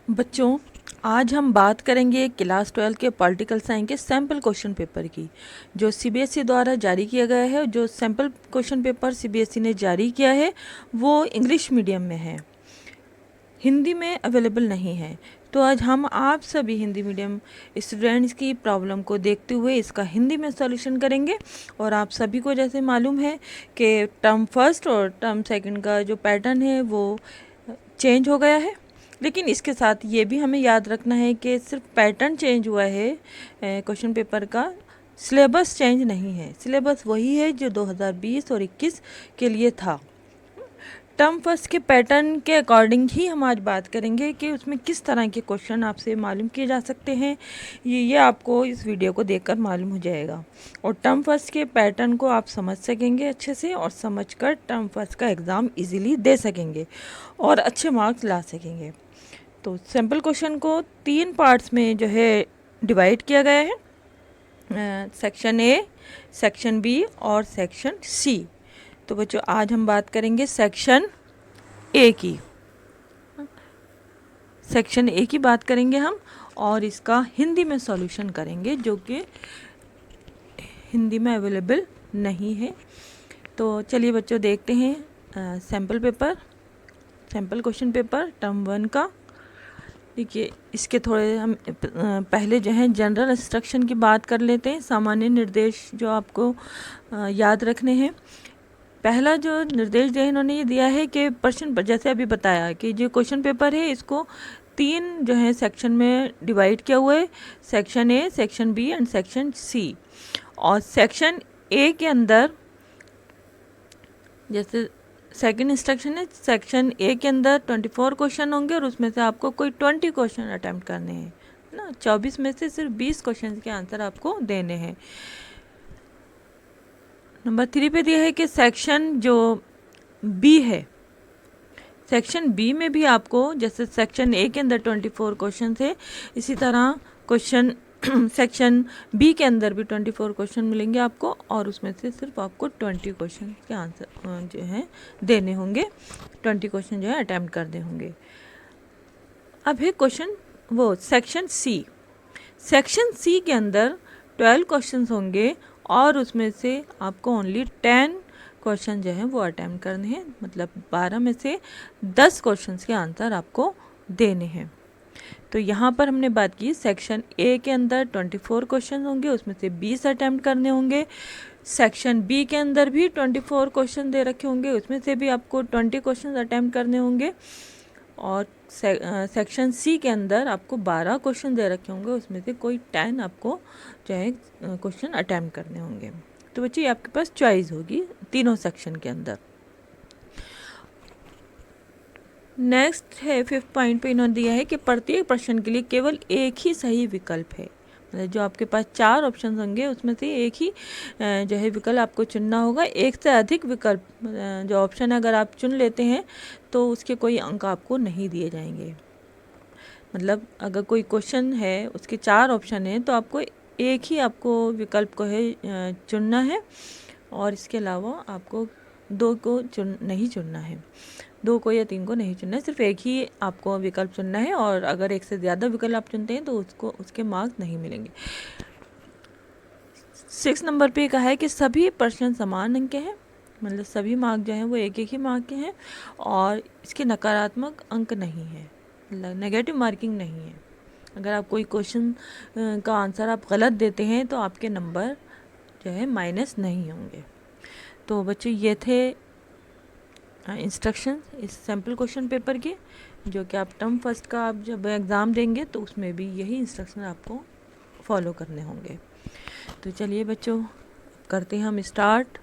बच्चों, आज हम बात करेंगे क्लास 12 के पॉलिटिकल साइंस के सैम्पल क्वेश्चन पेपर की, जो सीबीएसई द्वारा जारी किया गया है। जो सैम्पल क्वेश्चन पेपर सीबीएसई ने जारी किया है वो इंग्लिश मीडियम में है, हिंदी में अवेलेबल नहीं है। तो आज हम आप सभी हिंदी मीडियम स्टूडेंट्स की प्रॉब्लम को देखते हुए इसका हिंदी में सॉल्यूशन करेंगे। और आप सभी को जैसे मालूम है कि टर्म फर्स्ट और टर्म सेकंड का जो पैटर्न है वो चेंज हो गया है, लेकिन इसके साथ ये भी हमें याद रखना है कि सिर्फ पैटर्न चेंज हुआ है क्वेश्चन पेपर का, सिलेबस चेंज नहीं है। सिलेबस वही है जो 2020 और 21 के लिए था। टर्म फर्स्ट के पैटर्न के अकॉर्डिंग ही हम आज बात करेंगे कि उसमें किस तरह के क्वेश्चन आपसे मालूम किए जा सकते हैं। ये आपको इस वीडियो को देखकर मालूम हो जाएगा और टर्म फर्स्ट के पैटर्न को आप समझ सकेंगे अच्छे से, और समझकर टर्म फर्स्ट का एग्ज़ाम इजीली दे सकेंगे और अच्छे मार्क्स ला सकेंगे। तो सैम्पल क्वेश्चन को 3 पार्ट्स में जो है डिवाइड किया गया है, सेक्शन ए, सेक्शन बी और सेक्शन सी। तो बच्चों, आज हम बात करेंगे सेक्शन ए की। सेक्शन ए की बात करेंगे हम और इसका हिंदी में सॉल्यूशन करेंगे, जो कि हिंदी में अवेलेबल नहीं है। तो चलिए बच्चों, देखते हैं sample paper, sample question paper term 1 का। देखिए, इसके थोड़े हम पहले जो है जनरल इंस्ट्रक्शन की बात कर लेते हैं, सामान्य निर्देश जो आपको याद रखने हैं। पहला जो निर्देश जो है इन्होंने ये दिया है कि प्रश्न पर, जैसे अभी बताया कि जो क्वेश्चन पेपर है इसको 3 जो है सेक्शन में डिवाइड किया हुआ है, section A, section B and section C. और सेक्शन ए के अंदर जैसे सेकंड इंस्ट्रक्शन है, सेक्शन ए के अंदर 24 क्वेश्चन होंगे और उसमें से आपको कोई 20 क्वेश्चन अटैम्प्ट करने हैं ना। 24 में से सिर्फ 20 क्वेश्चन के आंसर आपको देने हैं। नंबर 3 पे दिया है कि सेक्शन जो बी है, सेक्शन बी में भी आपको जैसे सेक्शन ए के अंदर 24 क्वेश्चन थे, इसी तरह क्वेश्चन सेक्शन बी के अंदर भी 24 क्वेश्चन मिलेंगे आपको, और उसमें से सिर्फ आपको 20 क्वेश्चन के आंसर जो हैं देने होंगे, 20 क्वेश्चन जो है अटैम्प्ट करने होंगे। अब है क्वेश्चन वो सेक्शन सी। सेक्शन सी के अंदर 12 क्वेश्चन होंगे और उसमें से आपको ओनली 10 क्वेश्चन जो हैं वो अटैम्प्ट करने हैं, मतलब 12 में से 10 क्वेश्चंस के आंसर आपको देने हैं। तो यहाँ पर हमने बात की सेक्शन ए के अंदर 24 क्वेश्चन होंगे, उसमें से 20 अटैम्प्ट करने होंगे। सेक्शन बी के अंदर भी 24 क्वेश्चन दे रखे होंगे, उसमें से भी आपको 20 क्वेश्चन अटैम्प्ट करने होंगे। और सेक्शन सी के अंदर आपको 12 क्वेश्चन दे रखे होंगे, उसमें से कोई 10 आपको जो है क्वेश्चन अटैम्प्ट करने होंगे। तो बच्चे, ये आपके पास चॉइस होगी तीनों सेक्शन के अंदर। नेक्स्ट है 5th पॉइंट पे इन्होंने दिया है कि प्रत्येक प्रश्न के लिए केवल एक ही सही विकल्प है। मतलब जो आपके पास 4 ऑप्शन होंगे उसमें से एक ही जो है विकल्प आपको चुनना होगा। एक से अधिक विकल्प जो ऑप्शन अगर आप चुन लेते हैं तो उसके कोई अंक आपको नहीं दिए जाएंगे। मतलब अगर कोई क्वेश्चन है उसके 4 ऑप्शन हैं तो आपको एक ही आपको विकल्प को है चुनना है, और इसके अलावा आपको 2 को नहीं चुनना है, 2 को या 3 को नहीं चुनना है, सिर्फ एक ही आपको विकल्प चुनना है। और अगर एक से ज़्यादा विकल्प आप चुनते हैं तो उसके मार्क्स नहीं मिलेंगे। 6 नंबर पे कहा है कि सभी प्रश्न समान अंक के हैं, मतलब सभी मार्क जो हैं वो एक एक ही मार्क के हैं, और इसके नकारात्मक अंक नहीं है, मतलब नेगेटिव मार्किंग नहीं है। अगर आप कोई क्वेश्चन का आंसर आप गलत देते हैं तो आपके नंबर जो है माइनस नहीं होंगे। तो बच्चों, ये थे इंस्ट्रक्शन इस सैम्पल क्वेश्चन पेपर के, जो कि आप टर्म फर्स्ट का आप जब एग्ज़ाम देंगे तो उसमें भी यही इंस्ट्रक्शन आपको फॉलो करने होंगे। तो चलिए बच्चों, करते हैं हम स्टार्ट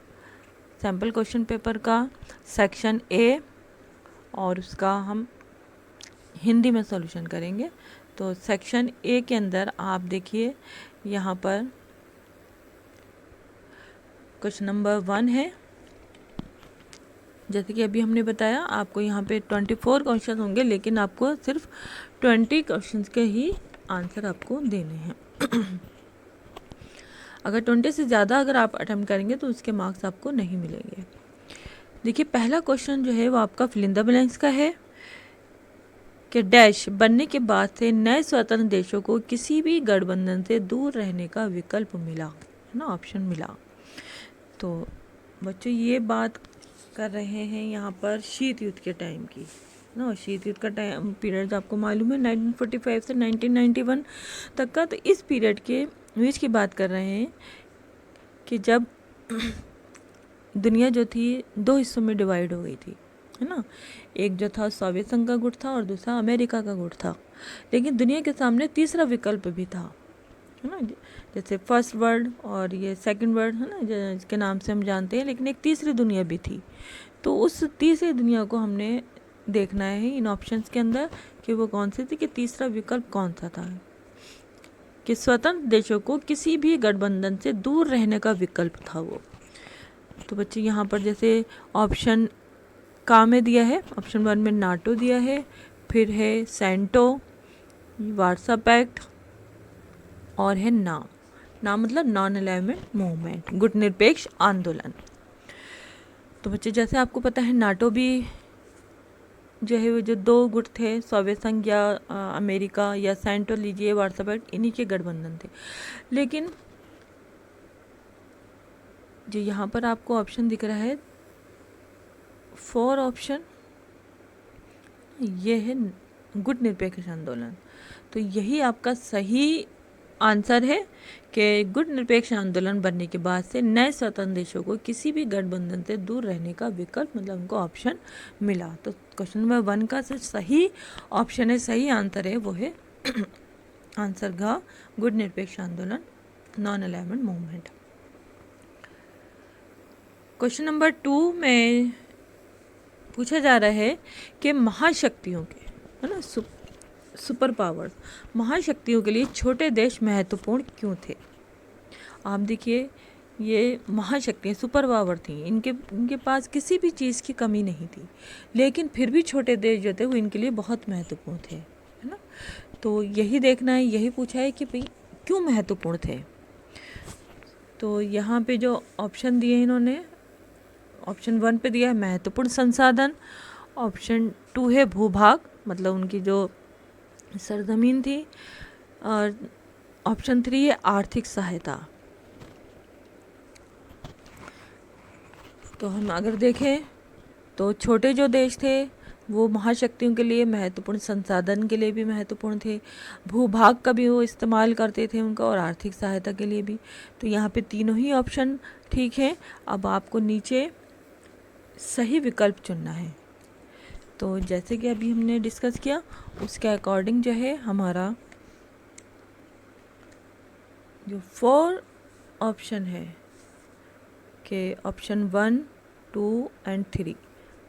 सैम्पल क्वेश्चन पेपर का सेक्शन ए, और उसका हम हिंदी में सॉल्यूशन करेंगे। तो सेक्शन ए के अंदर आप देखिए, यहाँ पर क्वेश्चन नंबर 1 है। जैसे कि अभी हमने बताया, आपको यहाँ पे 24 क्वेश्चन होंगे, लेकिन आपको सिर्फ 20 क्वेश्चंस के ही आंसर आपको देने हैं। अगर 20 से ज़्यादा अगर आप अटेम्प्ट करेंगे तो उसके मार्क्स आपको नहीं मिलेंगे। देखिए, पहला क्वेश्चन जो है वो आपका फिल इन द ब्लैंक्स का है कि डैश बनने के बाद से नए स्वतंत्र देशों को किसी भी गठबंधन से दूर रहने का विकल्प मिला, है ना, ऑप्शन मिला। तो बच्चों ये बात कर रहे हैं यहाँ पर शीत युद्ध के टाइम की ना। शीत युद्ध का टाइम पीरियड आपको मालूम है 1945 से 1991 तक का। तो इस पीरियड के बीच की बात कर रहे हैं कि जब दुनिया जो थी दो हिस्सों में डिवाइड हो गई थी, है ना। एक जो था सोवियत संघ का गुट था और दूसरा अमेरिका का गुट था। लेकिन दुनिया के सामने तीसरा विकल्प भी था, है ना, जैसे फर्स्ट वर्ल्ड और ये सेकंड वर्ल्ड, है ना, जिसके नाम से हम जानते हैं। लेकिन एक तीसरी दुनिया भी थी। तो उस तीसरी दुनिया को हमने देखना है इन ऑप्शंस के अंदर कि वो कौन सी थी, कि तीसरा विकल्प कौन सा था, कि स्वतंत्र देशों को किसी भी गठबंधन से दूर रहने का विकल्प था वो। तो बच्चे यहाँ पर जैसे ऑप्शन का में दिया है, ऑप्शन 1 में नाटो दिया है, फिर है सेंटो, वार्सा पैक्ट और है नाम मतलब नॉन अलाइनमेंट मूवमेंट, गुट निरपेक्ष आंदोलन। तो बच्चे जैसे आपको पता है नाटो भी जो है वो जो दो गुट थे, सोवियत संघ या अमेरिका या सेंटो लीजिए वार्सा पैक्ट, इन्हीं के गठबंधन थे। लेकिन जो यहाँ पर आपको ऑप्शन दिख रहा है 4 ऑप्शन, ये है गुट निरपेक्ष आंदोलन। तो यही आपका सही आंसर है कि गुट निरपेक्ष आंदोलन बनने के बाद से नए स्वतंत्र देशों को किसी भी गठबंधन से दूर रहने का विकल्प मतलब उनको ऑप्शन मिला। तो क्वेश्चन नंबर 1 का सही ऑप्शन है, सही आंसर है वो है आंसर घ, गुट निरपेक्ष आंदोलन, non alignment movement. Question number 2 में पूछा जा रहा है कि महाशक्तियों के, है ना, सुपर पावर्स, महाशक्तियों के लिए छोटे देश महत्वपूर्ण क्यों थे। आप देखिए ये महाशक्तियाँ सुपर पावर थी, इनके पास किसी भी चीज़ की कमी नहीं थी, लेकिन फिर भी छोटे देश जो थे वो इनके लिए बहुत महत्वपूर्ण थे, है ना। तो यही देखना है, यही पूछा है कि भाई क्यों महत्वपूर्ण थे। तो यहाँ पे जो ऑप्शन दिए इन्होंने, ऑप्शन 1 पे दिया है महत्वपूर्ण संसाधन, ऑप्शन 2 है भूभाग मतलब उनकी जो सरजमीन थी, और ऑप्शन 3 है आर्थिक सहायता। तो हम अगर देखें तो छोटे जो देश थे वो महाशक्तियों के लिए महत्वपूर्ण संसाधन के लिए भी महत्वपूर्ण थे, भूभाग का भी वो इस्तेमाल करते थे उनका, और आर्थिक सहायता के लिए भी। तो यहाँ पे तीनों ही ऑप्शन ठीक है। अब आपको नीचे सही विकल्प चुनना है। तो जैसे कि अभी हमने डिस्कस किया उसके अकॉर्डिंग जो है हमारा जो 4 ऑप्शन है कि ऑप्शन 1, 2 एंड 3,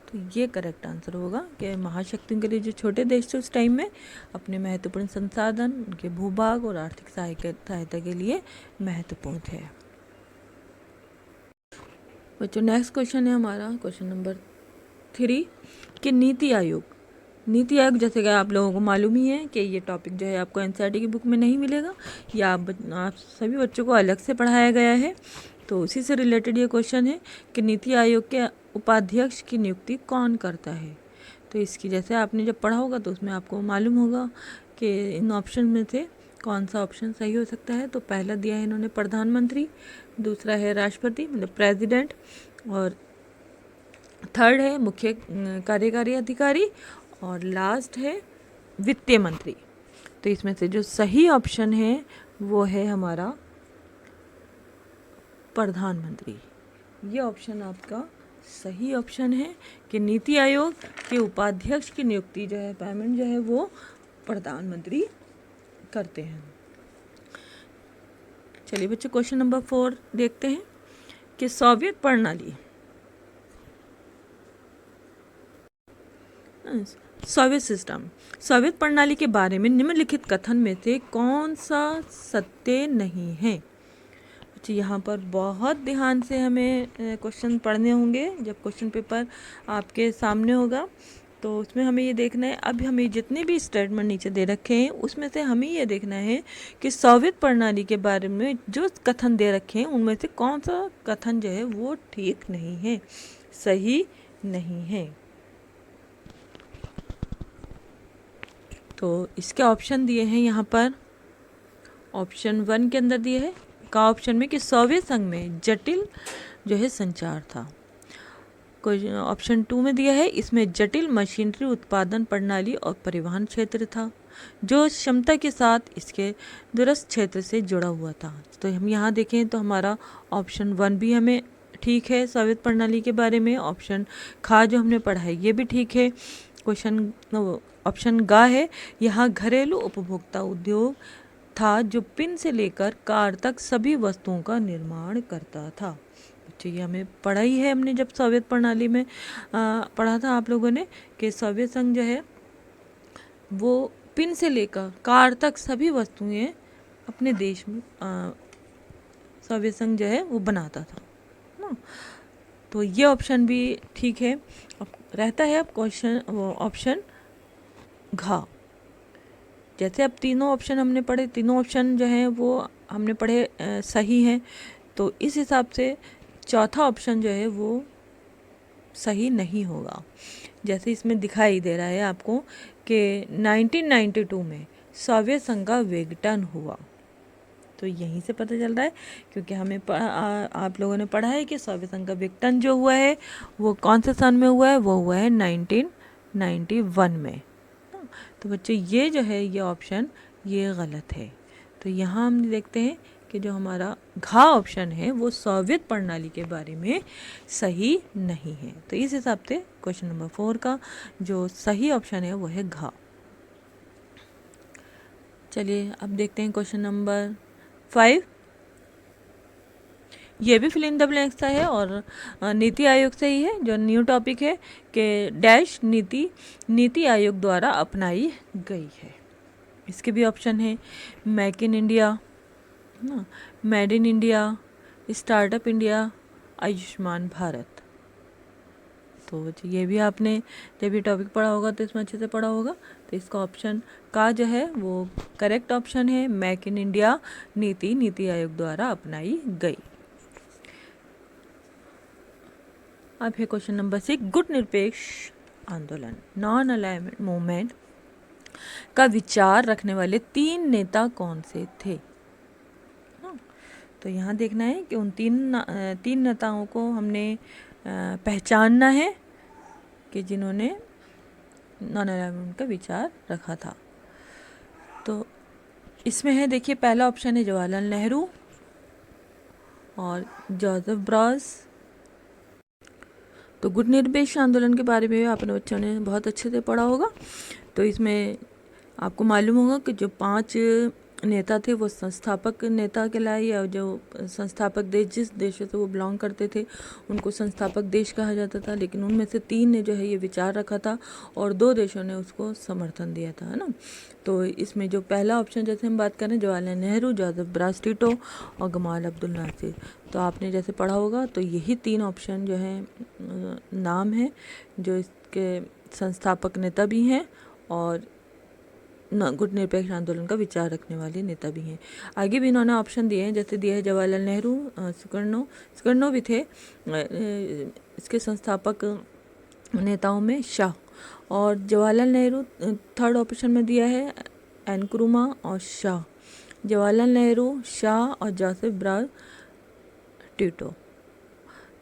तो ये करेक्ट आंसर होगा कि महाशक्तियों के लिए जो छोटे देश थे उस टाइम में अपने महत्वपूर्ण संसाधन, उनके भूभाग और आर्थिक सहायता के लिए महत्वपूर्ण थे। बच्चों नेक्स्ट क्वेश्चन है हमारा क्वेश्चन नंबर 3 कि नीति आयोग जैसे कि आप लोगों को मालूम ही है कि ये टॉपिक जो है आपको एनसीईआरटी की बुक में नहीं मिलेगा, या आप सभी बच्चों को अलग से पढ़ाया गया है। तो उसी से रिलेटेड ये क्वेश्चन है कि नीति आयोग के उपाध्यक्ष की नियुक्ति कौन करता है। तो इसकी जैसे आपने जब पढ़ा होगा तो उसमें आपको मालूम होगा कि इन ऑप्शन में से कौन सा ऑप्शन सही हो सकता है। तो पहला दिया है इन्होंने प्रधानमंत्री, दूसरा है राष्ट्रपति मतलब प्रेसिडेंट, और थर्ड है मुख्य कार्यकारी अधिकारी, और लास्ट है वित्तीय मंत्री। तो इसमें से जो सही ऑप्शन है वो है हमारा प्रधानमंत्री। ये ऑप्शन आपका सही ऑप्शन है कि नीति आयोग के उपाध्यक्ष की नियुक्ति जो है, अपॉइंटमेंट जो है वो प्रधानमंत्री करते हैं। चलिए बच्चों क्वेश्चन नंबर 4 देखते हैं कि सोवियत प्रणाली, सोवियत सिस्टम, सोवियत प्रणाली के बारे में निम्नलिखित कथन में से कौन सा सत्य नहीं है। यहाँ पर बहुत ध्यान से हमें क्वेश्चन पढ़ने होंगे। जब क्वेश्चन पेपर आपके सामने होगा तो उसमें हमें ये देखना है, अब हमें जितने भी स्टेटमेंट नीचे दे रखे हैं उसमें से हमें ये देखना है कि सोवियत प्रणाली के बारे में जो कथन दे रखे हैं उनमें से कौन सा कथन जो है वो ठीक नहीं है, सही नहीं है। तो इसके ऑप्शन दिए हैं यहाँ पर, ऑप्शन 1 के अंदर दिए है का ऑप्शन में कि सोवियत संघ में जटिल जो है संचार था। कोई ऑप्शन 2 में दिया है इसमें जटिल मशीनरी उत्पादन प्रणाली और परिवहन क्षेत्र था जो क्षमता के साथ इसके दूरस्थ क्षेत्र से जुड़ा हुआ था। तो हम यहाँ देखें तो हमारा ऑप्शन 1 भी हमें ठीक है सोवियत प्रणाली के बारे में। ऑप्शन खा जो हमने पढ़ा है ये भी ठीक है। क्वेश्चन ऑप्शन गा है, यहाँ घरेलू उपभोक्ता उद्योग था जो पिन से लेकर कार तक सभी वस्तुओं का निर्माण करता था। बच्चे ये हमें पढ़ा ही है हमने जब सोवियत प्रणाली में पढ़ा था आप लोगों ने कि सोवियत संघ जो है वो पिन से लेकर कार तक सभी वस्तुएं अपने देश में सोवियत संघ जो है वो बनाता था ना। तो ये ऑप्शन भी ठीक है। अब रहता है अब क्वेश्चन ऑप्शन घा। जैसे अब तीनों ऑप्शन हमने पढ़े, तीनों ऑप्शन जो हैं वो हमने पढ़े सही हैं, तो इस हिसाब से चौथा ऑप्शन जो है वो सही नहीं होगा। जैसे इसमें दिखाई दे रहा है आपको कि 1992 में सोवियत संघ का विघटन हुआ। तो यहीं से पता चल रहा है क्योंकि हमें आप लोगों ने पढ़ा है कि सोवियत संघ का विघटन जो हुआ है वो कौन से सन में हुआ है, वो हुआ है 1991 में। तो बच्चे ये जो है ये ऑप्शन ये गलत है। तो यहाँ हम देखते हैं कि जो हमारा घा ऑप्शन है वो सोवियत प्रणाली के बारे में सही नहीं है। तो इस हिसाब से क्वेश्चन नंबर 4 का जो सही ऑप्शन है वो है घा। चलिए अब देखते हैं क्वेश्चन नंबर 5। ये भी फिल इन द ब्लैंक्स का है और नीति आयोग से ही है। जो न्यू टॉपिक है कि डैश नीति आयोग द्वारा अपनाई गई है। इसके भी ऑप्शन है मेक इन इंडिया ना, made in India, startup India, Ayushman Bharat. तो ये भी आपने जब ये टॉपिक पढ़ा होगा तो इसमें अच्छे से पढ़ा होगा। तो इसका ऑप्शन का जो है वो करेक्ट ऑप्शन है make in India NITI Aayog द्वारा अपनाई गई। अब है क्वेश्चन नंबर 6, गुट निरपेक्ष आंदोलन नॉन अलाइनमेंट मूवमेंट का विचार रखने वाले 3 नेता कौन से थे। तो यहाँ देखना है कि उन तीन नेताओं को हमने पहचानना है कि जिन्होंने नॉन अलाइनमेंट का विचार रखा था। तो इसमें है देखिए पहला ऑप्शन है जवाहरलाल नेहरू और जोसेफ ब्रास। तो गुट निरपेक्ष आंदोलन के बारे में अपने बच्चों ने बहुत अच्छे से पढ़ा होगा। तो इसमें आपको मालूम होगा कि जो 5 नेता थे वो संस्थापक नेता कहलाए, या जो संस्थापक देश जिस देश से वो बिलोंग करते थे उनको संस्थापक देश कहा जाता था। लेकिन उनमें से 3 ने जो है ये विचार रखा था और 2 देशों ने उसको समर्थन दिया था, है ना। तो इसमें जो पहला ऑप्शन जैसे हम बात करें Jawaharlal Nehru, Josip Broz Tito और गमाल अब्दुल नासिर। तो आपने जैसे पढ़ा होगा तो यही 3 ऑप्शन जो है नाम है जो इसके संस्थापक नेता भी हैं और गुट निरपेक्ष आंदोलन का विचार रखने वाले नेता भी हैं। आगे भी इन्होंने ऑप्शन दिए हैं, जैसे दिया है जवाहरलाल नेहरू, सुकर्णो भी थे इसके संस्थापक नेताओं में शाह, और जवाहरलाल नेहरू थर्ड ऑप्शन में दिया है एनक्रुमा और शाह। जवाहरलाल नेहरू, शाह और जोसेफ ब्रास टिटो।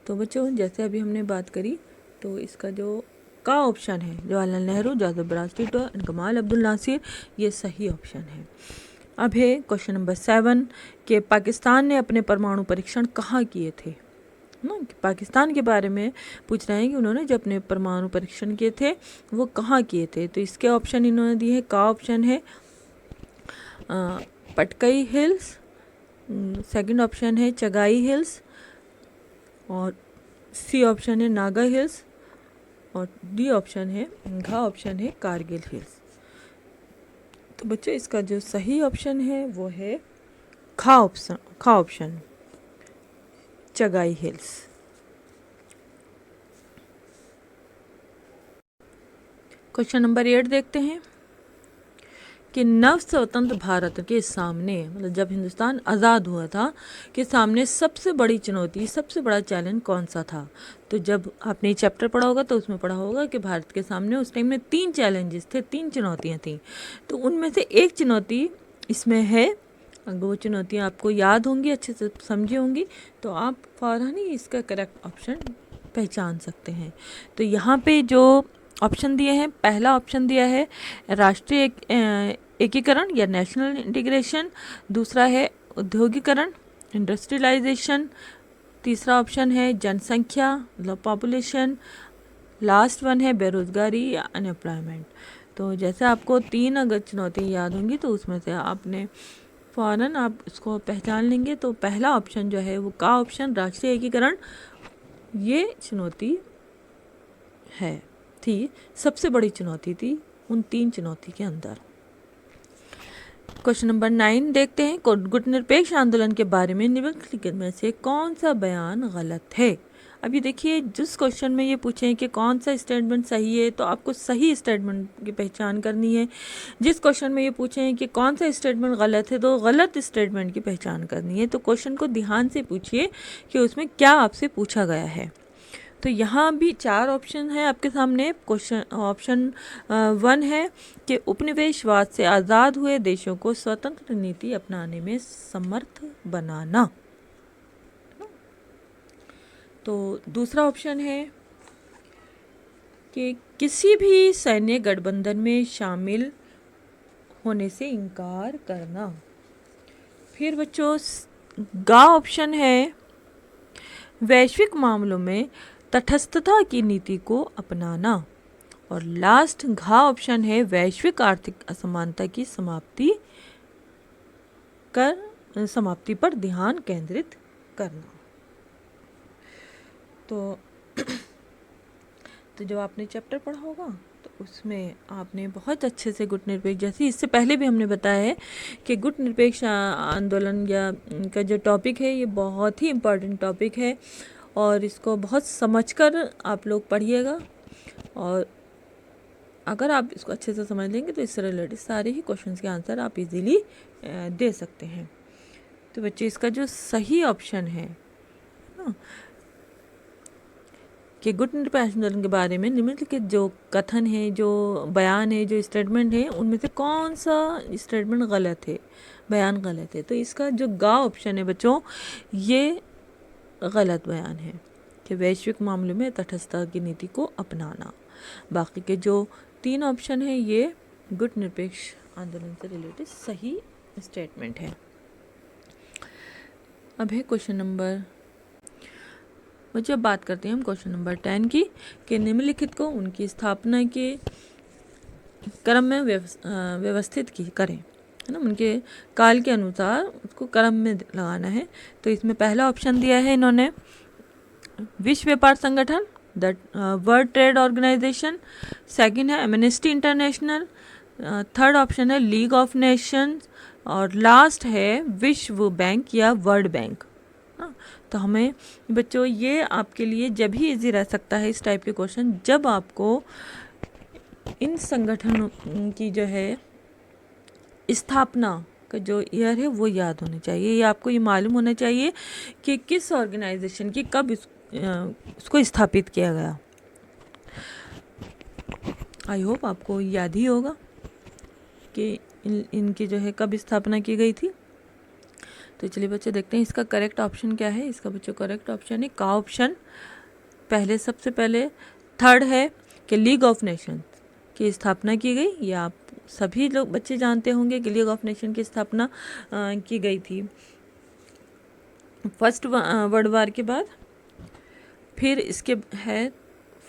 तो बच्चों जैसे अभी हमने बात करी तो इसका जो का ऑप्शन है Jawaharlal Nehru, Josip Broz Tito और गमाल अब्दुल नासिर, ये सही ऑप्शन है। अब है क्वेश्चन नंबर 7 कि पाकिस्तान ने अपने परमाणु परीक्षण कहाँ किए थे ना। पाकिस्तान के बारे में पूछ रहे हैं कि उन्होंने जो अपने परमाणु परीक्षण किए थे वो कहाँ किए थे। तो इसके ऑप्शन इन्होंने दिए हैं। का ऑप्शन है पटकई हिल्स, सेकंड ऑप्शन है चगाई हिल्स और सी ऑप्शन है नागा हिल्स और डी ऑप्शन है घा ऑप्शन है कारगिल हिल्स। तो बच्चों इसका जो सही ऑप्शन है वो है खा option Chagai hills. Question number 8 देखते हैं कि नव स्वतंत्र भारत के सामने, मतलब जब हिंदुस्तान आज़ाद हुआ था, कि सामने सबसे बड़ी चुनौती, सबसे बड़ा चैलेंज कौन सा था? तो जब आपने ये चैप्टर पढ़ा होगा तो उसमें पढ़ा होगा कि भारत के सामने उस टाइम में 3 चैलेंजेस थे, 3 चुनौतियाँ थीं। तो उनमें से एक चुनौती इसमें है। अगर वो चुनौतियाँ आपको याद होंगी, अच्छे से समझी होंगी, तो आप फ़ौरन ही इसका करेक्ट ऑप्शन पहचान सकते हैं। तो यहाँ पे जो ऑप्शन दिए हैं, पहला ऑप्शन दिया है राष्ट्रीय एकीकरण या नेशनल इंटीग्रेशन, दूसरा है औद्योगिकरण, इंडस्ट्रियलाइजेशन, तीसरा ऑप्शन है जनसंख्या, मतलब पॉपुलेशन, लास्ट वन है बेरोजगारी या अनएम्प्लॉयमेंट। तो जैसे आपको 3 अगर चुनौती याद होंगी तो उसमें से आपने फ़ौरन आप इसको पहचान लेंगे। तो पहला ऑप्शन जो है वो का ऑप्शन राष्ट्रीय एकीकरण, ये चुनौती थी, सबसे बड़ी चुनौती थी उन 3 चुनौती के अंदर। क्वेश्चन नंबर 9 देखते हैं। गुटनिरपेक्ष आंदोलन के बारे में निम्नलिखित में से कौन सा बयान गलत है? अब ये देखिए, जिस क्वेश्चन में ये पूछें कि कौन सा स्टेटमेंट सही है, तो आपको सही स्टेटमेंट की पहचान करनी है। जिस क्वेश्चन में ये पूछें कि कौन सा स्टेटमेंट गलत है, तो गलत स्टेटमेंट की पहचान करनी है। तो क्वेश्चन को ध्यान से पूछिए कि उसमें क्या आपसे पूछा गया है। तो यहाँ भी 4 ऑप्शन है आपके सामने। क्वेश्चन ऑप्शन 1 है कि उपनिवेशवाद से आज़ाद हुए देशों को स्वतंत्र नीति अपनाने में समर्थ बनाना। तो दूसरा ऑप्शन है कि किसी भी सैन्य गठबंधन में शामिल होने से इनकार करना। फिर बच्चों गा ऑप्शन है वैश्विक मामलों में तटस्थता की नीति को अपनाना। और लास्ट घा ऑप्शन है वैश्विक आर्थिक असमानता की समाप्ति पर ध्यान केंद्रित करना। तो जब आपने चैप्टर पढ़ा होगा तो उसमें आपने बहुत अच्छे से गुट निरपेक्ष, जैसे इससे पहले भी हमने बताया है कि गुट निरपेक्ष आंदोलन या का जो टॉपिक है ये बहुत ही इम्पॉर्टेंट टॉपिक है, और इसको बहुत समझकर आप लोग पढ़िएगा। और अगर आप इसको अच्छे से समझ लेंगे तो इससे रिलेटेड सारे ही क्वेश्चंस के आंसर आप इजीली दे सकते हैं। तो बच्चे इसका जो सही ऑप्शन है कि गुट निरपेक्ष आंदोलन के बारे में निम्नलिखित जो कथन है, जो बयान है, जो स्टेटमेंट है, उनमें से कौन सा स्टेटमेंट गलत है, बयान गलत है। तो इसका जो गा ऑप्शन है बच्चों, ये गलत बयान है कि वैश्विक मामले में तटस्थता की नीति को अपनाना। बाकी के जो 3 ऑप्शन है ये गुट निरपेक्ष आंदोलन से रिलेटेड सही स्टेटमेंट है। अब है क्वेश्चन नंबर, जब बात करते हैं हम क्वेश्चन नंबर 10 की, कि निम्नलिखित को उनकी स्थापना के क्रम में व्यवस्थित करें, है ना, उनके काल के अनुसार उसको क्रम में लगाना है। तो इसमें पहला ऑप्शन दिया है इन्होंने विश्व व्यापार संगठन, the World Trade Organization, second है एमनेस्टी इंटरनेशनल, थर्ड ऑप्शन है लीग ऑफ नेशंस, और लास्ट है विश्व बैंक या वर्ल्ड बैंक। तो हमें बच्चों ये आपके लिए जब ही इजी रह सकता है इस टाइप के क्वेश्चन, जब आपको इन संगठनों की जो है स्थापना का जो ईयर है वो याद होना चाहिए। ये आपको ये मालूम होना चाहिए कि किस ऑर्गेनाइजेशन की कब उसको स्थापित किया गया। आई होप आपको याद ही होगा कि इनकी जो है कब स्थापना की गई थी। तो चलिए बच्चे देखते हैं इसका करेक्ट ऑप्शन क्या है। इसका बच्चों करेक्ट ऑप्शन है का ऑप्शन। सबसे पहले थर्ड है कि लीग ऑफ नेशंस की स्थापना की गई। ये आप सभी लोग बच्चे जानते होंगे कि लीग ऑफ नेशन की स्थापना की गई थी फर्स्ट वर्ल्ड वार के बाद। फिर इसके है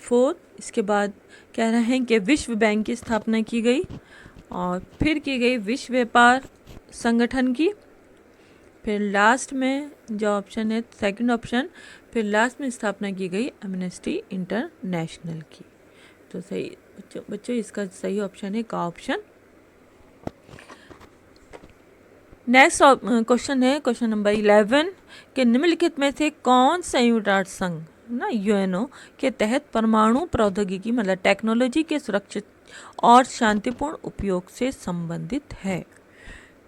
फोर्थ, इसके बाद कह रहे हैं कि विश्व बैंक की स्थापना की गई, और फिर की गई विश्व व्यापार संगठन की। फिर लास्ट में जो ऑप्शन है सेकंड ऑप्शन, फिर लास्ट में स्थापना की गई एमनेस्टी इंटरनेशनल की। तो सही बच्चों इसका सही ऑप्शन है का ऑप्शन। नेक्स्ट क्वेश्चन है क्वेश्चन नंबर 11 कि निम्नलिखित में से कौन संयुक्त राष्ट्र संघ ना यूएनओ के तहत परमाणु प्रौद्योगिकी मतलब टेक्नोलॉजी के सुरक्षित और शांतिपूर्ण उपयोग से संबंधित है।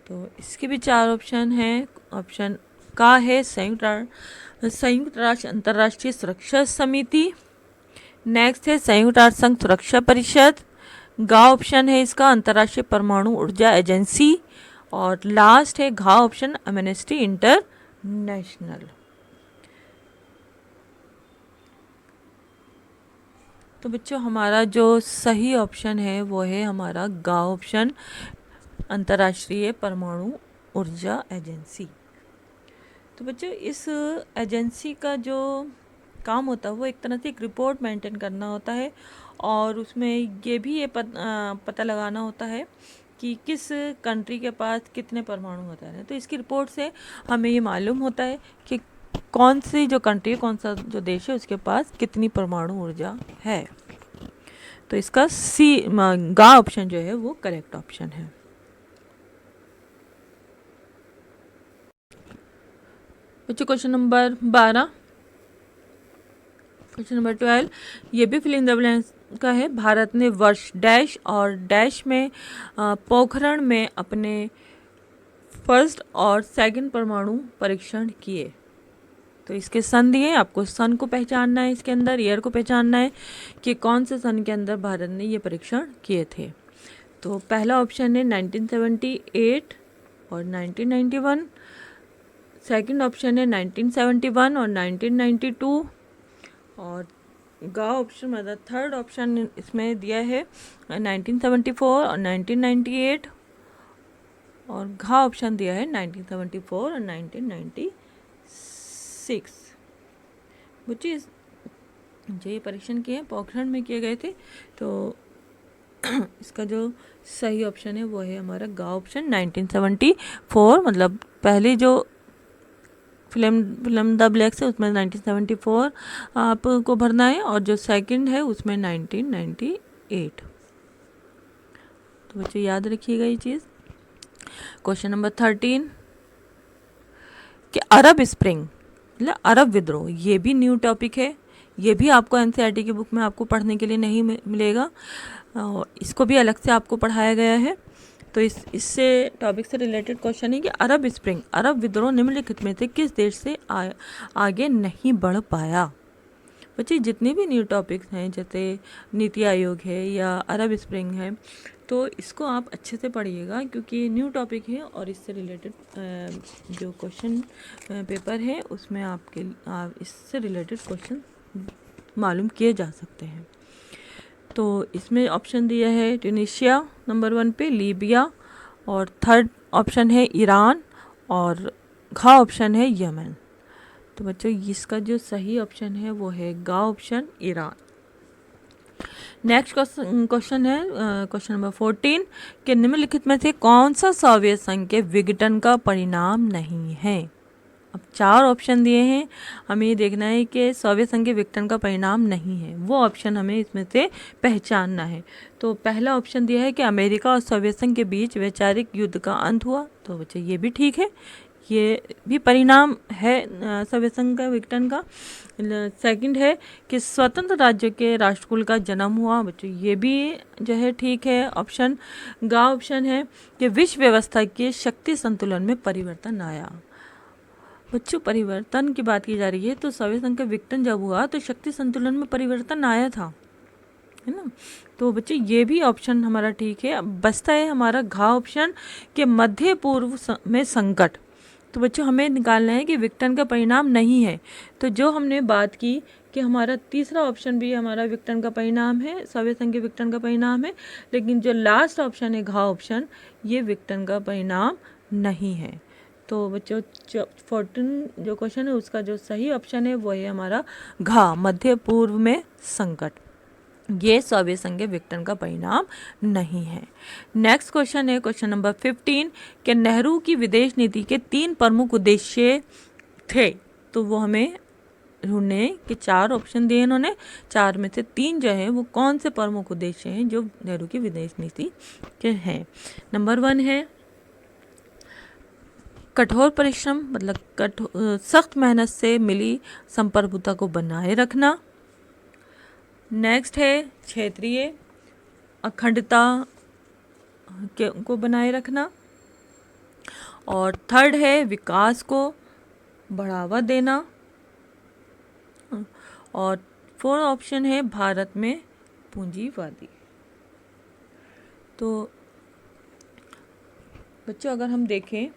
तो इसके भी 4 ऑप्शन हैं। ऑप्शन का है संयुक्त राष्ट्र अंतर्राष्ट्रीय सुरक्षा समिति। नेक्स्ट है संयुक्त राष्ट्र संघ सुरक्षा परिषद। गा ऑप्शन है इसका अंतर्राष्ट्रीय परमाणु ऊर्जा एजेंसी। और लास्ट है घा ऑप्शन एमनेस्टी इंटरनेशनल। तो बच्चों हमारा जो सही ऑप्शन है वो है हमारा गा ऑप्शन अंतर्राष्ट्रीय परमाणु ऊर्जा एजेंसी। तो बच्चों इस एजेंसी का जो काम होता है वो एक तरह से एक रिपोर्ट मेंटेन करना होता है और उसमें ये पता लगाना होता है कि किस कंट्री के पास कितने परमाणु होता है। तो इसकी रिपोर्ट से हमें ये मालूम होता है कि कौन सी जो कंट्री है, कौन सा जो देश है उसके पास कितनी परमाणु ऊर्जा है। तो इसका गा ऑप्शन जो है वो करेक्ट ऑप्शन है। बच्चों क्वेश्चन नंबर 12, क्वेश्चन नंबर 12 ये भी फिल इन द ब्लैंक्स का है। भारत ने वर्ष डैश और डैश में पोखरण में अपने फर्स्ट और सेकंड परमाणु परीक्षण किए। तो इसके सन दिए, आपको सन को पहचानना है, इसके अंदर ईयर को पहचानना है कि कौन से सन के अंदर भारत ने ये परीक्षण किए थे। तो पहला ऑप्शन है 1978 और 1991। सेकंड ऑप्शन है 1971 और 1992। और गा ऑप्शन मतलब थर्ड ऑप्शन इसमें दिया है 1974 और 1998। और घा ऑप्शन दिया है 1974 और 1996। बच्चे जो ये परीक्षण किए पोखरण में किए गए थे। तो इसका जो सही ऑप्शन है वो है हमारा गा ऑप्शन 1974। मतलब पहली जो फिल्म द ब्लैक्स है उसमें 1974 आपको भरना है और जो सेकंड है उसमें 1998। तो बच्चों याद रखिएगा ये चीज़। क्वेश्चन नंबर 13 कि अरब स्प्रिंग मतलब अरब विद्रोह, ये भी न्यू टॉपिक है। ये भी आपको एनसीईआरटी की बुक में आपको पढ़ने के लिए नहीं मिलेगा, इसको भी अलग से आपको पढ़ाया गया है। तो इससे टॉपिक से रिलेटेड क्वेश्चन है कि अरब स्प्रिंग अरब विद्रोह निम्नलिखित में से किस देश से आगे नहीं बढ़ पाया। बच्चे जितने भी न्यू टॉपिक्स हैं जैसे नीति आयोग है या अरब स्प्रिंग है तो इसको आप अच्छे से पढ़िएगा क्योंकि न्यू टॉपिक है और इससे रिलेटेड जो क्वेश्चन पेपर है उसमें इससे रिलेटेड क्वेश्चन मालूम किए जा सकते हैं। तो इसमें ऑप्शन दिया है ट्यूनीशिया नंबर 1 पे, लीबिया और थर्ड ऑप्शन है ईरान और घा ऑप्शन है यमन। तो बच्चों इसका जो सही ऑप्शन है वो है गा ऑप्शन ईरान। नेक्स्ट क्वेश्चन है क्वेश्चन नंबर 14 कि निम्नलिखित में से कौन सा सोवियत संघ के विघटन का परिणाम नहीं है। अब 4 ऑप्शन दिए हैं, हमें ये देखना है कि सोवियत संघ के विघटन का परिणाम नहीं है, वो ऑप्शन हमें इसमें से पहचानना है। तो पहला ऑप्शन दिया है कि अमेरिका और सोवियत संघ के बीच वैचारिक युद्ध का अंत हुआ। तो बच्चे ये भी ठीक है, ये भी परिणाम है सोवियत संघ का विघटन का। सेकंड है कि स्वतंत्र राज्य के राष्ट्रकुल का जन्म हुआ। बच्चों ये भी जो है ठीक है ऑप्शन। गा ऑप्शन है कि विश्व व्यवस्था के शक्ति संतुलन में परिवर्तन आया। बच्चों परिवर्तन की बात की जा रही है तो सोवियत संघ का विघटन जब हुआ तो शक्ति संतुलन में परिवर्तन आया था, है ना। तो बच्चे ये भी ऑप्शन हमारा ठीक है। अब बचता है हमारा घा ऑप्शन के मध्य पूर्व में संकट। तो बच्चों हमें निकालना है कि विघटन का परिणाम नहीं है। तो जो हमने बात की कि हमारा तीसरा ऑप्शन भी हमारा विघटन का परिणाम है, सोवियत संघ के विघटन का परिणाम है, लेकिन जो लास्ट ऑप्शन है घा ऑप्शन ये विघटन का परिणाम नहीं है। तो बच्चों 14 जो क्वेश्चन है उसका जो सही ऑप्शन है वो है हमारा घा मध्य पूर्व में संकट, ये सोवियत संघ के विघटन का परिणाम नहीं है। नेक्स्ट क्वेश्चन है क्वेश्चन नंबर 15 कि नेहरू की विदेश नीति के 3 प्रमुख उद्देश्य थे। तो वो हमें ढूंढने कि 4 ऑप्शन दिए इन्होंने, 4 में से 3 जो है वो कौन से प्रमुख उद्देश्य हैं जो नेहरू की विदेश नीति के हैं। नंबर 1 है कठोर परिश्रम मतलब सख्त मेहनत से मिली संप्रभुता को बनाए रखना। नेक्स्ट है क्षेत्रीय अखंडता को बनाए रखना, और थर्ड है विकास को बढ़ावा देना, और फोर्थ ऑप्शन है भारत में पूंजीवादी। तो बच्चों अगर हम देखें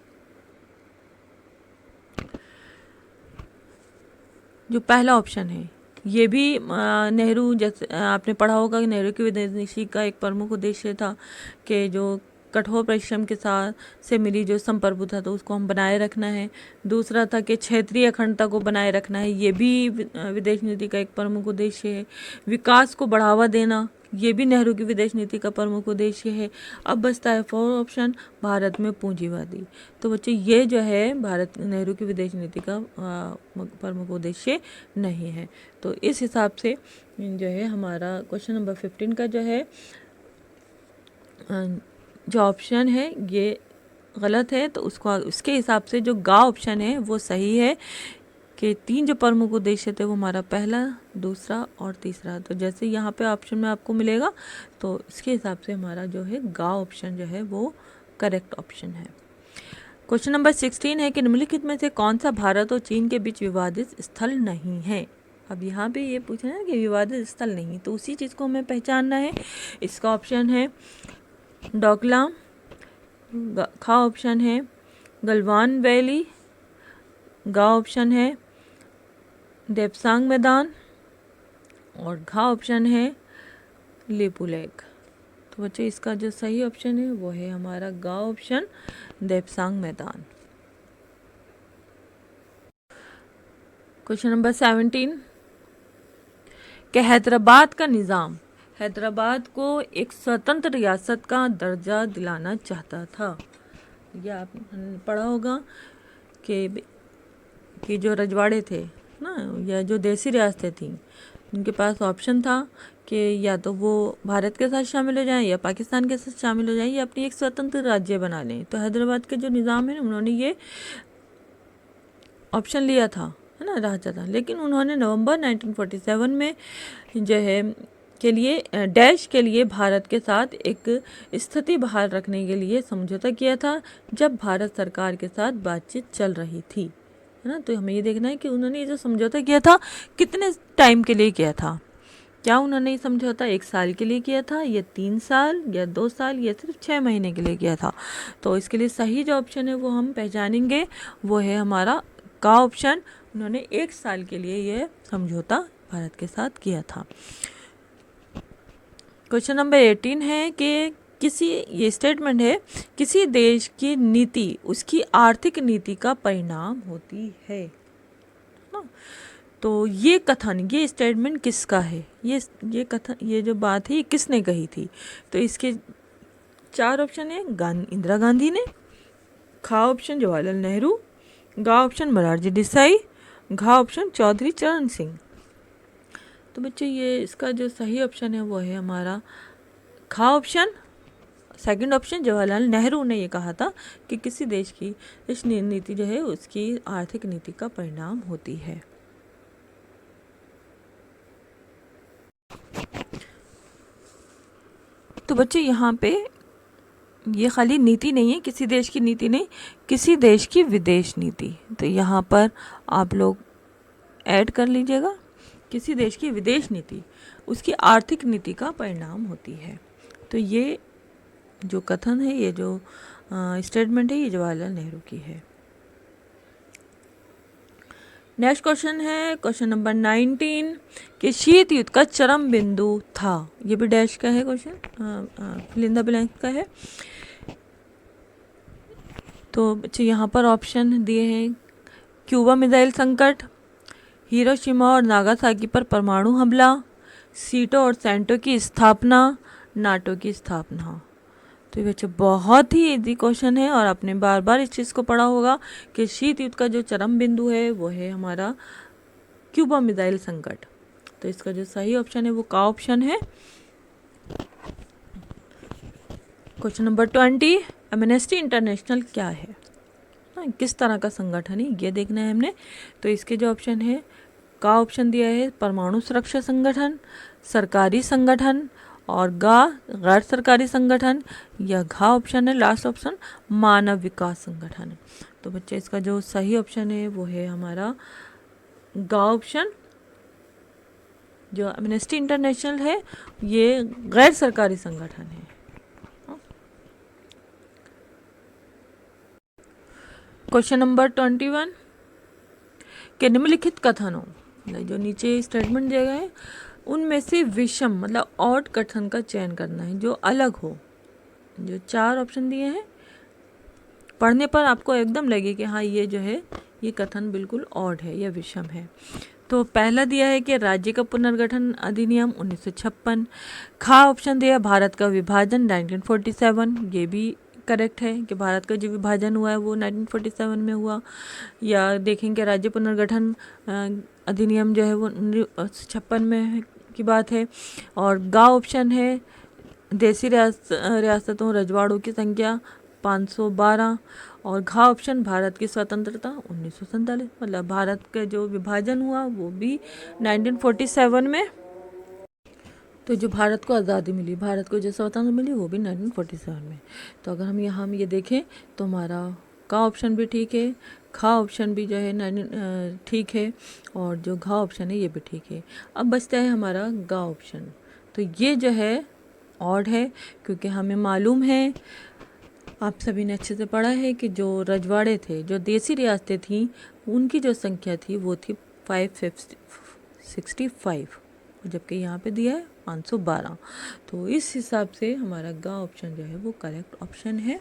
जो पहला ऑप्शन है ये भी नेहरू, जैसे आपने पढ़ा होगा कि नेहरू की विदेश नीति का एक प्रमुख उद्देश्य था कि जो कठोर परिश्रम के साथ से मिली जो संप्रभुता था उसको हम बनाए रखना है। दूसरा था कि क्षेत्रीय अखंडता को बनाए रखना है, ये भी विदेश नीति का एक प्रमुख उद्देश्य है। विकास को बढ़ावा देना, ये भी नेहरू की विदेश नीति का प्रमुख उद्देश्य है। अब बचता है फोर्थ ऑप्शन, भारत में पूंजीवादी। तो बच्चे ये जो है भारत नेहरू की विदेश नीति का प्रमुख उद्देश्य नहीं है। तो इस हिसाब से जो है हमारा क्वेश्चन नंबर 15 का जो है जो ऑप्शन है ये गलत है। तो उसको उसके हिसाब से जो गा ऑप्शन है वो सही है कि 3 जो प्रमुख उद्देश्य थे वो हमारा पहला, दूसरा और तीसरा। तो जैसे यहाँ पे ऑप्शन में आपको मिलेगा तो इसके हिसाब से हमारा जो है गा ऑप्शन जो है वो करेक्ट ऑप्शन है। क्वेश्चन नंबर 16 है कि निम्नलिखित में से कौन सा भारत और चीन के बीच विवादित स्थल नहीं है। अब यहाँ पे ये पूछा है कि विवादित स्थल नहीं, तो उसी चीज़ को हमें पहचानना है। इसका ऑप्शन है डोकलाम, खा ऑप्शन है गलवान वैली, गा ऑप्शन है देपसांग मैदान, और घा ऑप्शन है लेपू लेक। तो बच्चे इसका जो सही ऑप्शन है वो है हमारा गा ऑप्शन देपसांग मैदान। क्वेश्चन नंबर 17 कि हैदराबाद का निज़ाम हैदराबाद को एक स्वतंत्र रियासत का दर्जा दिलाना चाहता था। यह आपने पढ़ा होगा कि जो रजवाड़े थे ना, या जो देसी रियासतें थीं, उनके पास ऑप्शन था कि या तो वो भारत के साथ शामिल हो जाएं या पाकिस्तान के साथ शामिल हो जाएं या अपनी एक स्वतंत्र राज्य बना लें। तो हैदराबाद के जो निज़ाम है उन्होंने ये ऑप्शन लिया था, है ना, राजा था। लेकिन उन्होंने नवंबर 1947 में जो है के लिए डैश के लिए भारत के साथ एक स्थिति बहाल रखने के लिए समझौता किया था, जब भारत सरकार के साथ बातचीत चल रही थी, है ना। तो हमें ये देखना है कि उन्होंने ये जो समझौता किया था कितने टाइम के लिए किया था। क्या उन्होंने ये समझौता 1 साल के लिए किया था, या 3 साल, या 2 साल, या सिर्फ 6 महीने के लिए किया था। तो इसके लिए सही जो ऑप्शन है वो हम पहचानेंगे, वो है हमारा का ऑप्शन। उन्होंने 1 साल के लिए ये समझौता भारत के साथ किया था। क्वेश्चन नंबर 18 है कि ये स्टेटमेंट है किसी देश की नीति उसकी आर्थिक नीति का परिणाम होती है ना। तो ये कथन, ये स्टेटमेंट किसका है, ये कथन, ये जो बात है ये किसने कही थी। तो इसके 4 ऑप्शन है इंदिरा गांधी ने, खा ऑप्शन जवाहरलाल नेहरू, गा ऑप्शन मोरारजी देसाई, घा ऑप्शन चौधरी चरण सिंह। तो बच्चे ये इसका जो सही ऑप्शन है वो है हमारा खा option. Second option Jawaharlal Nehru ने ये कहा था कि किसी देश की इस नीति जो है उसकी आर्थिक नीति का परिणाम होती है। तो बच्चे यहाँ पे ये खाली नीति नहीं है, किसी देश की नीति नहीं, किसी देश की विदेश नीति। तो यहाँ पर आप लोग ऐड कर लीजिएगा, किसी देश की विदेश नीति उसकी आर्थिक नीति का परिणाम होती है। तो ये जो कथन है, ये जो स्टेटमेंट है, ये जवाहरलाल नेहरू की है। नेक्स्ट क्वेश्चन है क्वेश्चन नंबर 19 कि शीत युद्ध का चरम बिंदु था। ये भी डैश का है question, fill in the blank का है। तो बच्चे यहाँ पर ऑप्शन दिए हैं क्यूबा मिसाइल संकट, हिरोशिमा और नागासाकी पर परमाणु हमला, सीटो और सेंटो की स्थापना, नाटो की स्थापना। तो ये बच्चे बहुत ही इजी क्वेश्चन है और आपने बार बार इस चीज़ को पढ़ा होगा कि शीत युद्ध का जो चरम बिंदु है वो है हमारा क्यूबा मिसाइल संकट। तो इसका जो सही ऑप्शन है वो का ऑप्शन है। क्वेश्चन नंबर 20 एमनेस्टी इंटरनेशनल क्या है, किस तरह का संगठन है ये देखना है हमने। तो इसके जो ऑप्शन है का ऑप्शन दिया है परमाणु सुरक्षा संगठन, सरकारी संगठन और गा गैर सरकारी संगठन, या घा ऑप्शन है लास्ट ऑप्शन मानव विकास संगठन। तो बच्चे इसका जो सही ऑप्शन है वो है हमारा गा ऑप्शन। जो एमनेस्टी इंटरनेशनल है ये गैर सरकारी संगठन है। क्वेश्चन नंबर 21 के निम्नलिखित कथनों, जो नीचे स्टेटमेंट दिए गए हैं उनमें से विषम मतलब ऑड कथन का चयन करना है जो अलग हो। जो 4 ऑप्शन दिए हैं पढ़ने पर आपको एकदम लगे कि हाँ ये जो है ये कथन बिल्कुल ऑड है या विषम है। तो पहला दिया है कि राज्य का पुनर्गठन अधिनियम 1956। खा ऑप्शन दिया भारत का विभाजन 1947, ये भी करेक्ट है कि भारत का जो विभाजन हुआ है वो 1947 में हुआ। या देखेंगे राज्य पुनर्गठन अधिनियम जो है वो 1956 में की बात है। और गा ऑप्शन है देसी रियासतों रजवाड़ों की संख्या 512। और घा ऑप्शन भारत की स्वतंत्रता 1947, मतलब भारत का जो विभाजन हुआ वो भी 1947 में। तो जो भारत को आज़ादी मिली, भारत को जो स्वतंत्रता मिली वो भी 1947 में। तो अगर हम यहाँ ये देखें तो हमारा का ऑप्शन भी ठीक है, खा ऑप्शन भी जो है ठीक है, और जो घा ऑप्शन है ये भी ठीक है। अब बचता है हमारा गा ऑप्शन। तो ये जो है ऑड है क्योंकि हमें मालूम है, आप सभी ने अच्छे से पढ़ा है कि जो रजवाड़े थे, जो देसी रियासतें थीं, उनकी जो संख्या थी वो थी 565, जबकि यहाँ पे दिया है 512। तो इस हिसाब से हमारा गा ऑप्शन जो है वो करेक्ट ऑप्शन है।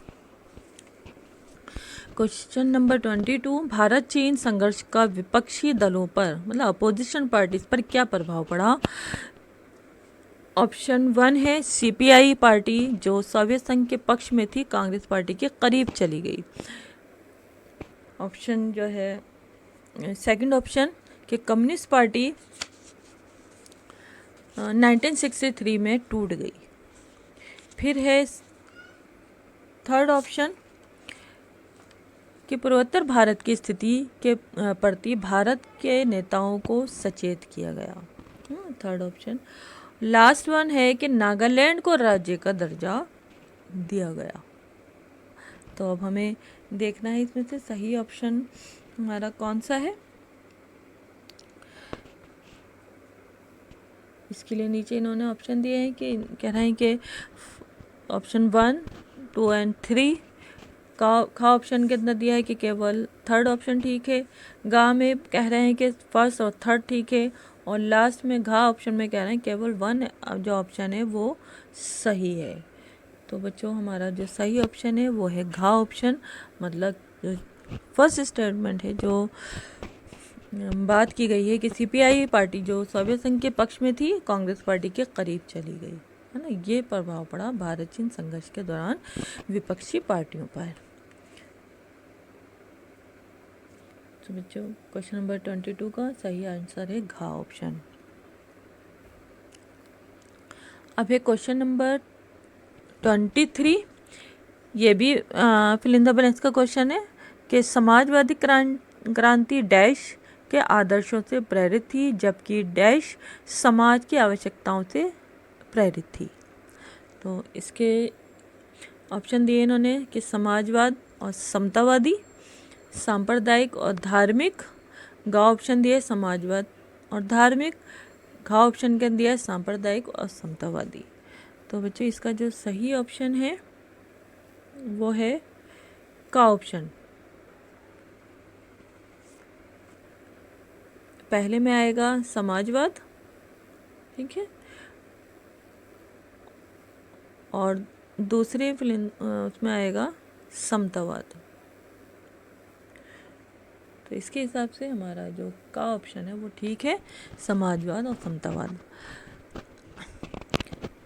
क्वेश्चन नंबर 22 भारत चीन संघर्ष का विपक्षी दलों पर मतलब अपोजिशन पार्टीज पर क्या प्रभाव पड़ा। ऑप्शन 1 है सीपीआई पार्टी जो सोवियत संघ के पक्ष में थी, कांग्रेस पार्टी के करीब चली गई। ऑप्शन जो है सेकंड ऑप्शन कि कम्युनिस्ट पार्टी 1963 में टूट गई। फिर है थर्ड ऑप्शन कि पूर्वोत्तर भारत की स्थिति के प्रति भारत के नेताओं को सचेत किया गया। Third option. लास्ट वन है कि नागालैंड को राज्य का दर्जा दिया गया। तो अब हमें देखना है इसमें से सही ऑप्शन हमारा कौन सा है। इसके लिए नीचे इन्होंने ऑप्शन दिए हैं कि कह रहे हैं कि ऑप्शन 1, 2 एंड 3 खा ऑप्शन के अंदर दिया है कि केवल थर्ड ऑप्शन ठीक है। गा में कह रहे हैं कि फर्स्ट और थर्ड ठीक है, और लास्ट में घा ऑप्शन में कह रहे हैं केवल 1 जो ऑप्शन है वो सही है। तो बच्चों हमारा जो सही ऑप्शन है वो है घा ऑप्शन, मतलब जो फर्स्ट स्टेटमेंट है जो बात की गई है कि सीपीआई पार्टी जो सोवियत संघ के पक्ष में थी, कांग्रेस पार्टी के करीब चली गई, है ना। ये प्रभाव पड़ा भारत चीन संघर्ष के दौरान विपक्षी पार्टियों पर। तो बच्चों क्वेश्चन नंबर 22 का सही आंसर है घा ऑप्शन। अब है क्वेश्चन नंबर 23, ये भी फिल इन द ब्लैंक्स का क्वेश्चन है कि समाजवादी क्रांति डैश के आदर्शों से प्रेरित थी जबकि डैश समाज की आवश्यकताओं से प्रेरित थी। तो इसके ऑप्शन दिए इन्होंने कि समाजवाद और समतावादी, सांप्रदायिक और धार्मिक। गा ऑप्शन दिए समाजवाद और धार्मिक, घा ऑप्शन के दिया सांप्रदायिक और समतावादी। तो बच्चों इसका जो सही ऑप्शन है वो है का ऑप्शन। पहले में आएगा समाजवाद, ठीक है, और दूसरे उसमें आएगा समतावाद। तो इसके हिसाब से हमारा जो का ऑप्शन है वो ठीक है, समाजवाद और समतावाद।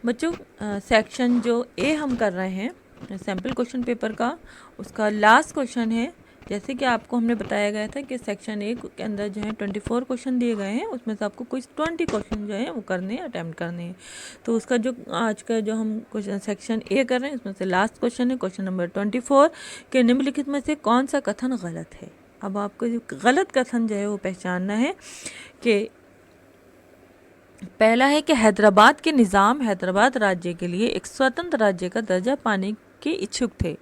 बच्चों सेक्शन जो ए हम कर रहे हैं सैम्पल क्वेश्चन पेपर का, उसका लास्ट क्वेश्चन है। जैसे कि आपको हमने बताया गया था कि सेक्शन ए के अंदर जो है 24 क्वेश्चन दिए गए हैं, उसमें से आपको कुछ 20 क्वेश्चन जो है वो करने हैं, अटैम्प्ट करने हैं। तो उसका जो आज का जो हम क्वेश्चन सेक्शन ए कर रहे हैं उसमें से लास्ट क्वेश्चन है क्वेश्चन नंबर 24 के निम्नलिखित में से कौन सा कथन गलत है। अब आपको जो गलत कथन जो है वो पहचानना है कि पहला है कि हैदराबाद के निज़ाम हैदराबाद राज्य के लिए एक स्वतंत्र राज्य का दर्जा पाने के इच्छुक थे।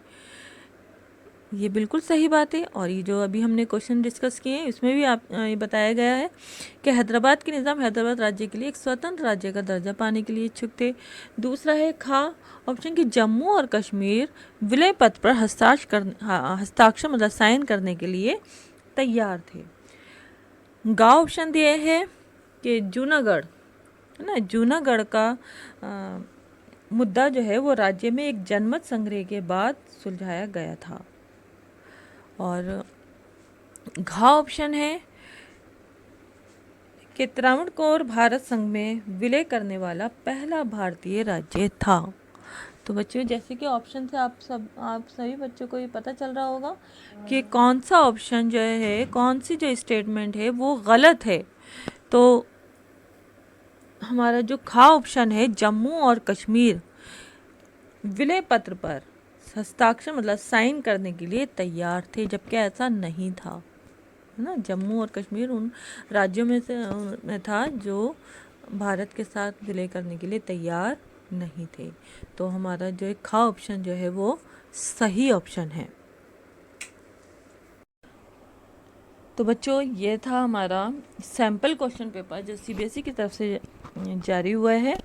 ये बिल्कुल सही बात है। और ये जो अभी हमने क्वेश्चन डिस्कस किए हैं इसमें भी ये बताया गया है कि हैदराबाद के निज़ाम हैदराबाद राज्य के लिए एक स्वतंत्र राज्य का दर्जा पाने के लिए इच्छुक थे। दूसरा है खा ऑप्शन की जम्मू और कश्मीर विलय पत्र पर हस्ताक्षर मतलब साइन करने के लिए तैयार थे। गा ऑप्शन दिया है कि जूनागढ़ है ना, जूनागढ़ का मुद्दा जो है वो राज्य में एक जनमत संग्रह के बाद सुलझाया गया था। और घा ऑप्शन है कि त्रावणकोर भारत संघ में विलय करने वाला पहला भारतीय राज्य था। तो बच्चों जैसे कि ऑप्शन से आप सभी बच्चों को ये पता चल रहा होगा कि कौन सा ऑप्शन जो है, कौन सी जो स्टेटमेंट है वो गलत है। तो हमारा जो खा ऑप्शन है जम्मू और कश्मीर विलय पत्र पर हस्ताक्षर मतलब साइन करने के लिए तैयार थे, जबकि ऐसा नहीं था, है ना। जम्मू और कश्मीर उन राज्यों में से में था जो भारत के साथ विलय करने के लिए तैयार नहीं थे। तो हमारा जो खा ऑप्शन जो है वो सही ऑप्शन है। तो बच्चों ये था हमारा सैम्पल क्वेश्चन पेपर जो सीबीएसई की तरफ से जारी हुआ है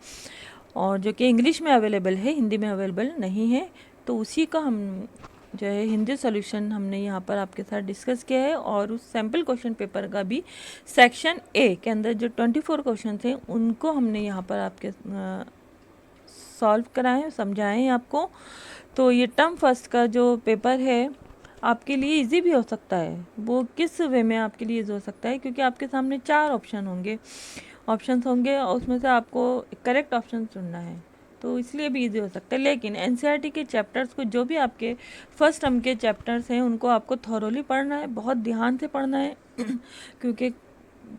और जो कि इंग्लिश में अवेलेबल है, हिंदी में अवेलेबल नहीं है। तो उसी का हम जो है हिंदी सॉल्यूशन हमने यहाँ पर आपके साथ डिस्कस किया है। और उस सैम्पल क्वेश्चन पेपर का भी सेक्शन ए के अंदर जो 24 क्वेश्चन थे उनको हमने यहाँ पर आपके सॉल्व कराएं, समझाएं आपको। तो ये टर्म फर्स्ट का जो पेपर है आपके लिए इजी भी हो सकता है। वो किस वे में आपके लिए इजी हो सकता है, क्योंकि आपके सामने 4 ऑप्शंस होंगे और उसमें से आपको करेक्ट ऑप्शन चुनना है, तो इसलिए भी इजी हो सकता है। लेकिन एनसीईआरटी के चैप्टर्स को, जो भी आपके फर्स्ट टर्म के चैप्टर्स हैं, उनको आपको थॉरोली पढ़ना है, बहुत ध्यान से पढ़ना है क्योंकि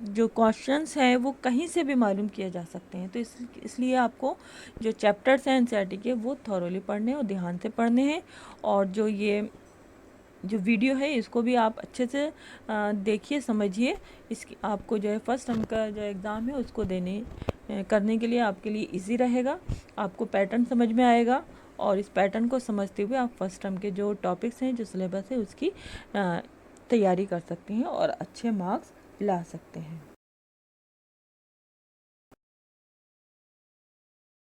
जो क्वेश्चंस हैं वो कहीं से भी मालूम किए जा सकते हैं। तो इसलिए आपको जो चैप्टर्स हैं एनसीईआरटी के वो थॉरोली पढ़ने और ध्यान से पढ़ने हैं। और जो वीडियो है इसको भी आप अच्छे से देखिए, समझिए। इसकी आपको जो है फर्स्ट टर्म का जो एग्ज़ाम है उसको करने के लिए आपके लिए इजी रहेगा। आपको पैटर्न समझ में आएगा और इस पैटर्न को समझते हुए आप फर्स्ट टर्म के जो टॉपिक्स हैं, जो सिलेबस है, उसकी तैयारी कर सकते हैं और अच्छे मार्क्स ला सकते हैं।